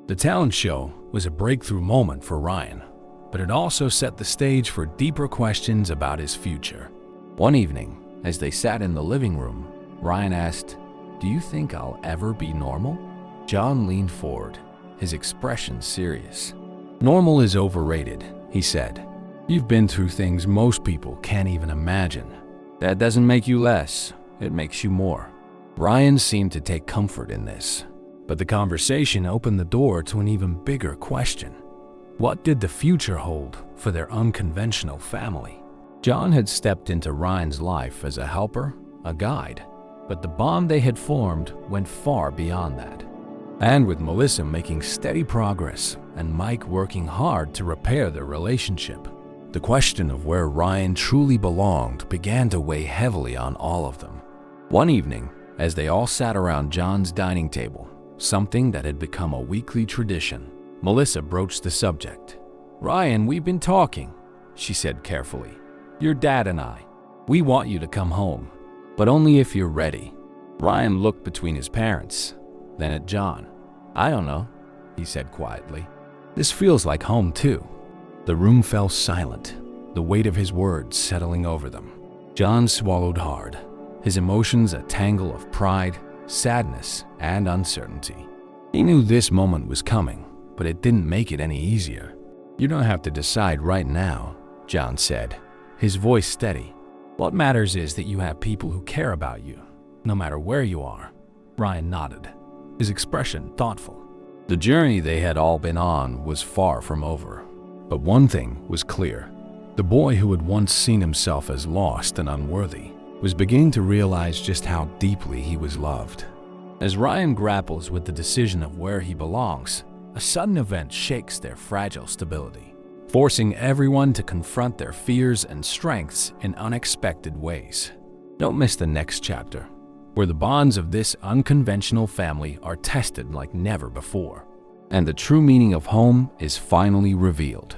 The talent show was a breakthrough moment for Ryan, but it also set the stage for deeper questions about his future. One evening, as they sat in the living room, Ryan asked, "Do you think I'll ever be normal?" John leaned forward, his expression serious. "Normal is overrated," he said. "You've been through things most people can't even imagine. That doesn't make you less, it makes you more." Ryan seemed to take comfort in this, but the conversation opened the door to an even bigger question. What did the future hold for their unconventional family? John had stepped into Ryan's life as a helper, a guide, but the bond they had formed went far beyond that. And with Melissa making steady progress and Mike working hard to repair their relationship, the question of where Ryan truly belonged began to weigh heavily on all of them. One evening, as they all sat around John's dining table, something that had become a weekly tradition, Melissa broached the subject. "Ryan, we've been talking," she said carefully. "Your dad and I. We want you to come home, but only if you're ready." Ryan looked between his parents, then at John. "I don't know," he said quietly. "This feels like home too." The room fell silent, the weight of his words settling over them. John swallowed hard, his emotions a tangle of pride, sadness, and uncertainty. He knew this moment was coming, but it didn't make it any easier. "You don't have to decide right now," John said, his voice steady. "What matters is that you have people who care about you, no matter where you are." Ryan nodded, his expression thoughtful. The journey they had all been on was far from over, but one thing was clear. The boy who had once seen himself as lost and unworthy was beginning to realize just how deeply he was loved. As Ryan grapples with the decision of where he belongs, a sudden event shakes their fragile stability, forcing everyone to confront their fears and strengths in unexpected ways. Don't miss the next chapter, where the bonds of this unconventional family are tested like never before, and the true meaning of home is finally revealed.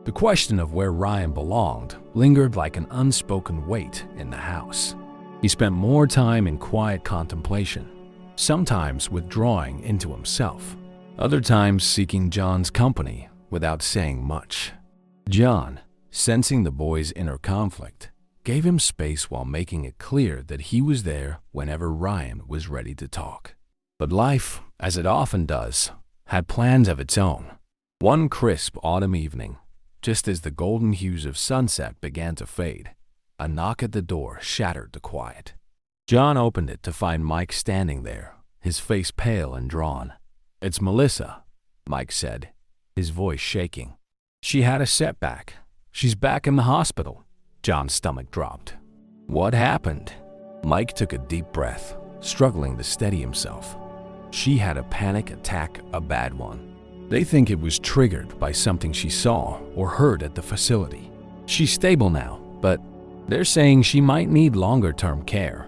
The question of where Ryan belonged lingered like an unspoken weight in the house. He spent more time in quiet contemplation, sometimes withdrawing into himself, other times seeking John's company without saying much. John, sensing the boy's inner conflict, gave him space while making it clear that he was there whenever Ryan was ready to talk. But life, as it often does, had plans of its own. One crisp autumn evening, just as the golden hues of sunset began to fade, a knock at the door shattered the quiet. John opened it to find Mike standing there, his face pale and drawn. "It's Melissa," Mike said, his voice shaking. "She had a setback. She's back in the hospital." John's stomach dropped. "What happened?" Mike took a deep breath, struggling to steady himself. "She had a panic attack, a bad one. They think it was triggered by something she saw or heard at the facility. She's stable now, but they're saying she might need longer-term care."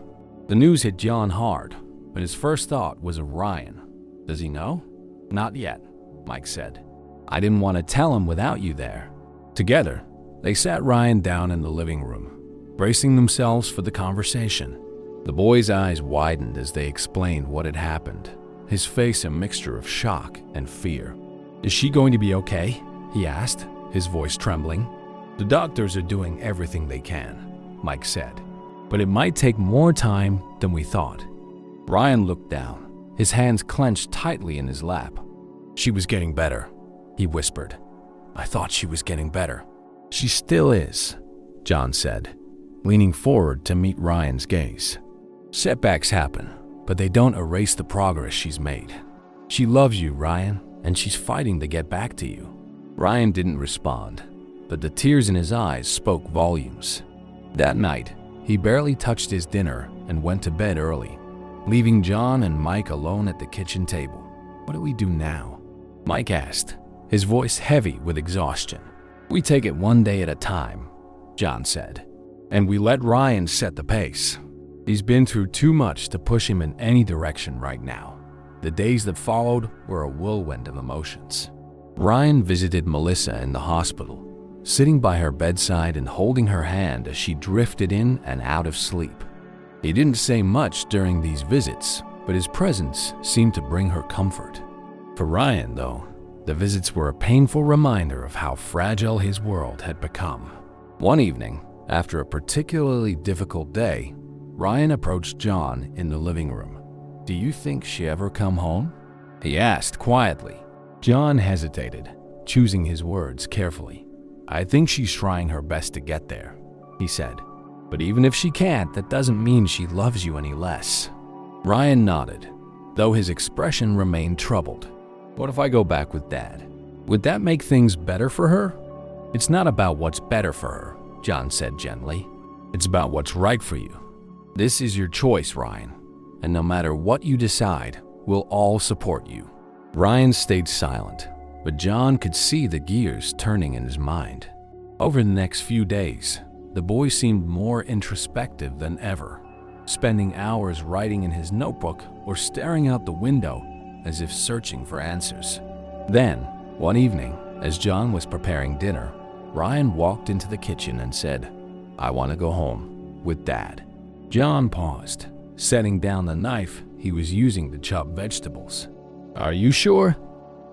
The news hit John hard, but his first thought was of Ryan. "Does he know?" "Not yet," Mike said. "I didn't want to tell him without you there." Together, they sat Ryan down in the living room, bracing themselves for the conversation. The boy's eyes widened as they explained what had happened, his face a mixture of shock and fear. "Is she going to be okay?" he asked, his voice trembling. "The doctors are doing everything they can," Mike said, "but it might take more time than we thought." Ryan looked down, his hands clenched tightly in his lap. "She was getting better," he whispered. "I thought she was getting better." "She still is," John said, leaning forward to meet Ryan's gaze. "Setbacks happen, but they don't erase the progress she's made. She loves you, Ryan, and she's fighting to get back to you." Ryan didn't respond, but the tears in his eyes spoke volumes. That night, he barely touched his dinner and went to bed early, leaving John and Mike alone at the kitchen table. "What do we do now?" Mike asked, his voice heavy with exhaustion. "We take it one day at a time," John said, "and we let Ryan set the pace. He's been through too much to push him in any direction right now." The days that followed were a whirlwind of emotions. Ryan visited Melissa in the hospital, sitting by her bedside and holding her hand as she drifted in and out of sleep. He didn't say much during these visits, but his presence seemed to bring her comfort. For Ryan, though, the visits were a painful reminder of how fragile his world had become. One evening, after a particularly difficult day, Ryan approached John in the living room. "Do you think she ever come home?" he asked quietly. John hesitated, choosing his words carefully. "I think she's trying her best to get there," he said. "But even if she can't, that doesn't mean she loves you any less." Ryan nodded, though his expression remained troubled. "What if I go back with Dad? Would that make things better for her?" "It's not about what's better for her," John said gently. "It's about what's right for you. This is your choice, Ryan, and no matter what you decide, we'll all support you." Ryan stayed silent, but John could see the gears turning in his mind. Over the next few days, the boy seemed more introspective than ever, spending hours writing in his notebook or staring out the window as if searching for answers. Then, one evening, as John was preparing dinner, Ryan walked into the kitchen and said, "I want to go home with Dad." John paused, setting down the knife he was using to chop vegetables. "Are you sure?"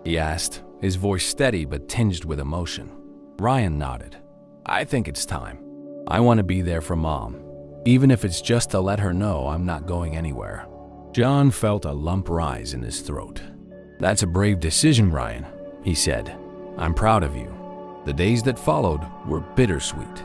he asked, his voice steady but tinged with emotion. Ryan nodded. "I think it's time. I want to be there for Mom, even if it's just to let her know I'm not going anywhere." John felt a lump rise in his throat. "That's a brave decision, Ryan," he said. "I'm proud of you." The days that followed were bittersweet.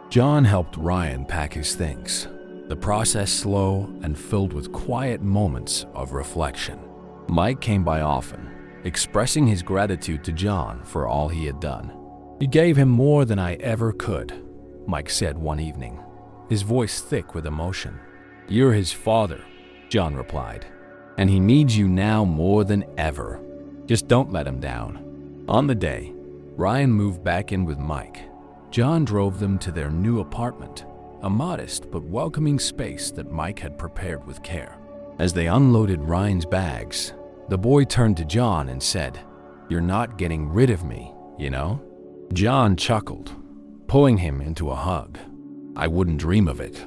John helped Ryan pack his things, the process slow and filled with quiet moments of reflection. Mike came by often, expressing his gratitude to John for all he had done. "You gave him more than I ever could," Mike said one evening, his voice thick with emotion. "You're his father," John replied, "and he needs you now more than ever. Just don't let him down." On the day Ryan moved back in with Mike, John drove them to their new apartment, a modest but welcoming space that Mike had prepared with care. As they unloaded Ryan's bags, the boy turned to John and said, "You're not getting rid of me, you know?" John chuckled, pulling him into a hug. "I wouldn't dream of it."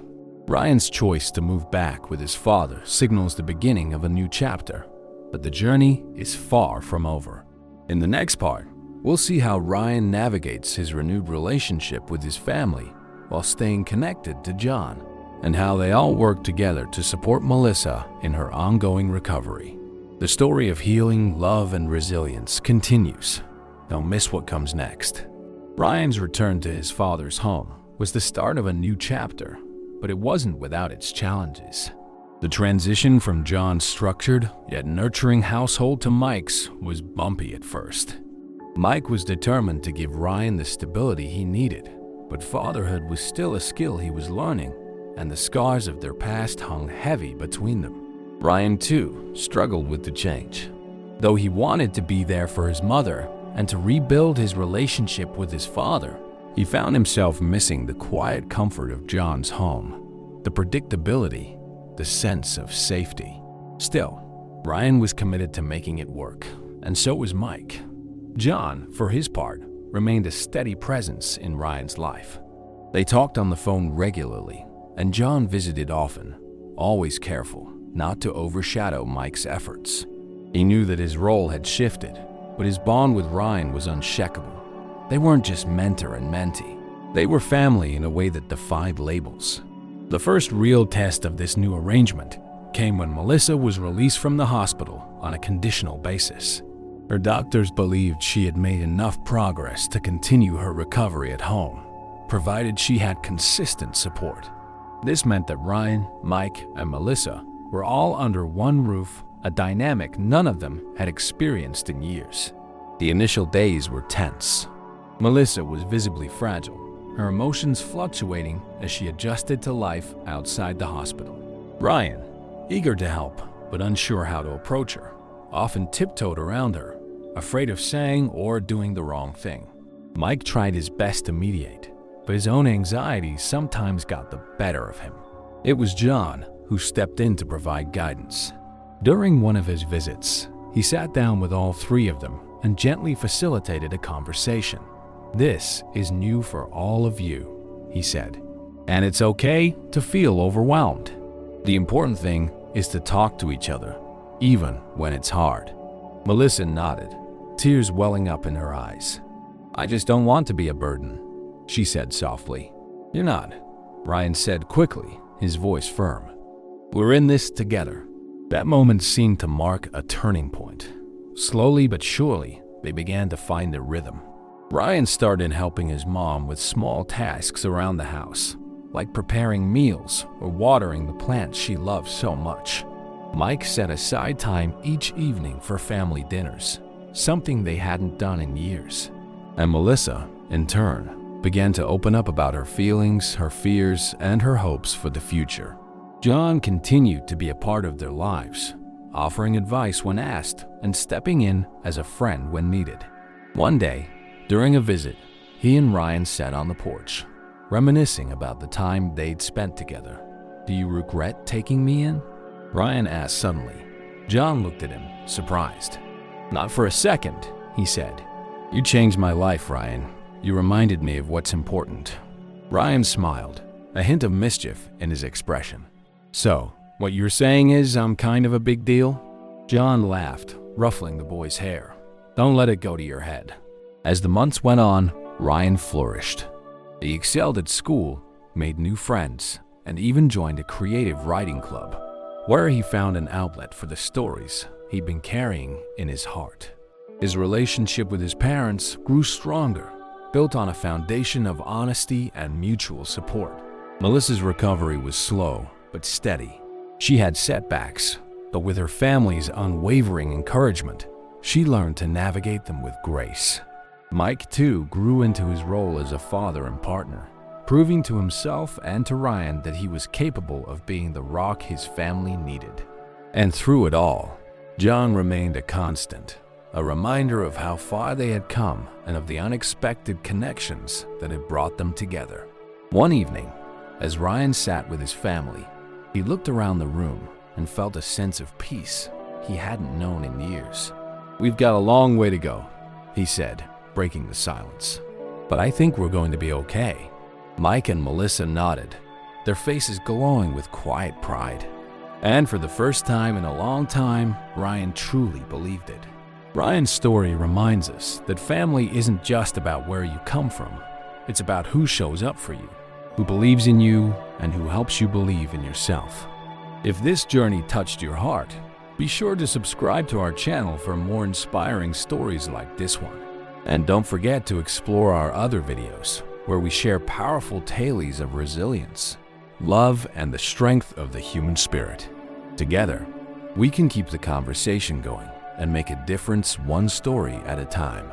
Ryan's choice to move back with his father signals the beginning of a new chapter, but the journey is far from over. In the next part, we'll see how Ryan navigates his renewed relationship with his family while staying connected to John, and how they all work together to support Melissa in her ongoing recovery. The story of healing, love, and resilience continues. Don't miss what comes next. Ryan's return to his father's home was the start of a new chapter, but it wasn't without its challenges. The transition from John's structured yet nurturing household to Mike's was bumpy at first. Mike was determined to give Ryan the stability he needed, but fatherhood was still a skill he was learning, and the scars of their past hung heavy between them. Ryan, too, struggled with the change. Though he wanted to be there for his mother and to rebuild his relationship with his father, he found himself missing the quiet comfort of John's home, the predictability, the sense of safety. Still, Ryan was committed to making it work, and so was Mike. John, for his part, remained a steady presence in Ryan's life. They talked on the phone regularly, and John visited often, always careful not to overshadow Mike's efforts. He knew that his role had shifted, but his bond with Ryan was unshakable. They weren't just mentor and mentee. They were family in a way that defied labels. The first real test of this new arrangement came when Melissa was released from the hospital on a conditional basis. Her doctors believed she had made enough progress to continue her recovery at home, provided she had consistent support. This meant that Ryan, Mike, and Melissa were all under one roof, a dynamic none of them had experienced in years. The initial days were tense. Melissa was visibly fragile, her emotions fluctuating as she adjusted to life outside the hospital. Ryan, eager to help but unsure how to approach her, often tiptoed around her, afraid of saying or doing the wrong thing. Mike tried his best to mediate, but his own anxiety sometimes got the better of him. It was John who stepped in to provide guidance. During one of his visits, he sat down with all three of them and gently facilitated a conversation. "This is new for all of you," he said, "and it's okay to feel overwhelmed. The important thing is to talk to each other, even when it's hard." Melissa nodded, tears welling up in her eyes. "I just don't want to be a burden," she said softly. "You're not," Ryan said quickly, his voice firm. "We're in this together." That moment seemed to mark a turning point. Slowly but surely, they began to find a rhythm. Ryan started helping his mom with small tasks around the house, like preparing meals or watering the plants she loved so much. Mike set aside time each evening for family dinners, something they hadn't done in years. And Melissa, in turn, began to open up about her feelings, her fears, and her hopes for the future. John continued to be a part of their lives, offering advice when asked and stepping in as a friend when needed. One day, during a visit, he and Ryan sat on the porch, reminiscing about the time they'd spent together. "Do you regret taking me in?" Ryan asked suddenly. John looked at him, surprised. "Not for a second," he said. "You changed my life, Ryan. You reminded me of what's important." Ryan smiled, a hint of mischief in his expression. "So, what you're saying is I'm kind of a big deal?" John laughed, ruffling the boy's hair. "Don't let it go to your head." As the months went on, Ryan flourished. He excelled at school, made new friends, and even joined a creative writing club, where he found an outlet for the stories he'd been carrying in his heart. His relationship with his parents grew stronger, built on a foundation of honesty and mutual support. Melissa's recovery was slow but steady. She had setbacks, but with her family's unwavering encouragement, she learned to navigate them with grace. Mike, too, grew into his role as a father and partner, proving to himself and to Ryan that he was capable of being the rock his family needed. And through it all, John remained a constant, a reminder of how far they had come and of the unexpected connections that had brought them together. One evening, as Ryan sat with his family, he looked around the room and felt a sense of peace he hadn't known in years. "We've got a long way to go," he said, breaking the silence. "But I think we're going to be okay." Mike and Melissa nodded, their faces glowing with quiet pride. And for the first time in a long time, Ryan truly believed it. Ryan's story reminds us that family isn't just about where you come from. It's about who shows up for you, who believes in you, and who helps you believe in yourself. If this journey touched your heart, be sure to subscribe to our channel for more inspiring stories like this one. And don't forget to explore our other videos, where we share powerful tales of resilience, love, and the strength of the human spirit. Together, we can keep the conversation going and make a difference one story at a time.